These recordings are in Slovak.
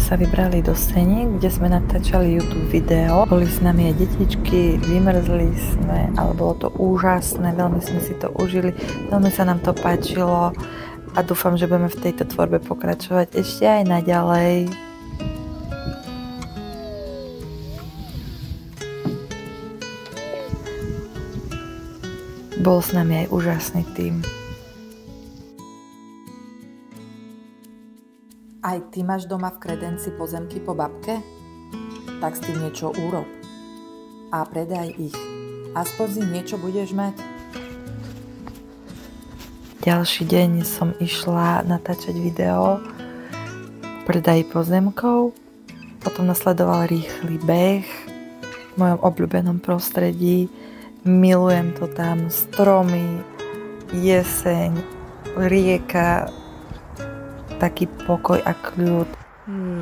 sa vybrali do Sení, kde sme natáčali YouTube video. Boli s nami aj detičky, vymrzli sme, ale bolo to úžasné, veľmi sme si to užili, veľmi sa nám to páčilo a dúfam, že budeme v tejto tvorbe pokračovať ešte aj naďalej. Bol s nami aj úžasný tím. Aj ty máš doma v kredenci pozemky po babke? Tak s tým niečo urob. A predaj ich. Aspoň z nich niečo budeš mať. Ďalší deň som išla natáčať video predaj pozemkov. Potom nasledoval rýchly beh v mojom obľúbenom prostredí. Milujem to tam. Stromy, jeseň, rieka, taký pokoj a kľud.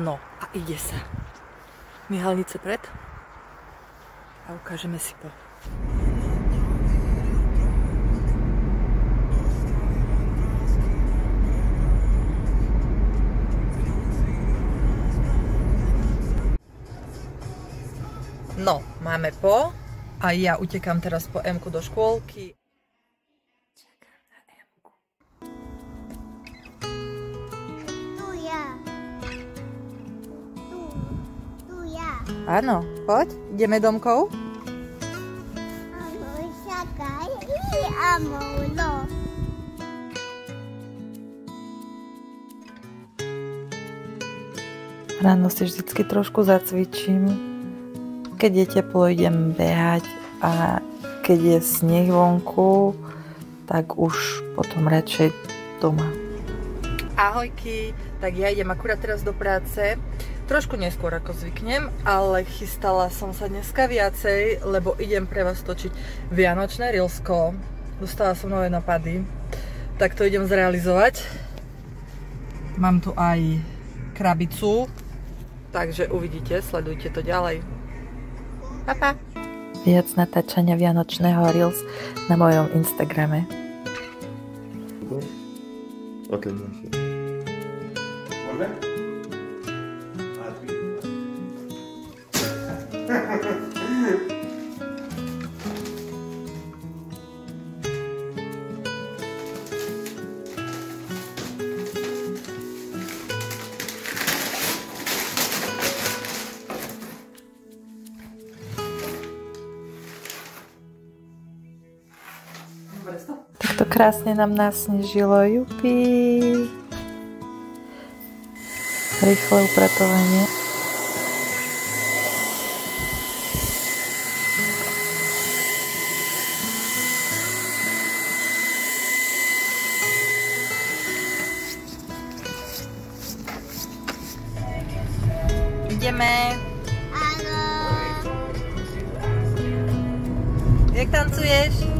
No a ide sa. Myhalnice pred a ukážeme si po. No, máme po a ja utekám teraz po M-ku do škôlky. Áno, poď, ideme domkou. Ráno si vždycky trošku zacvičím. Keď je teplo, idem behať a keď je sneh vonku, tak už potom radšej doma. Ahojky, tak ja idem akurát teraz do práce. Trošku neskôr ako zvyknem, ale chystala som sa dneska viacej, lebo idem pre vás točiť vianočné reelsko. Dostala som nové nápady, tak to idem zrealizovať. Mám tu aj krabicu, takže uvidíte, sledujte to ďalej. Pa, pa. Viac natáčania vianočného reels na mojom Instagrame. Takto krásne nám nasnežilo, jupi. Rýchle upratovanie. Ideme. Áno. Jak tancuješ?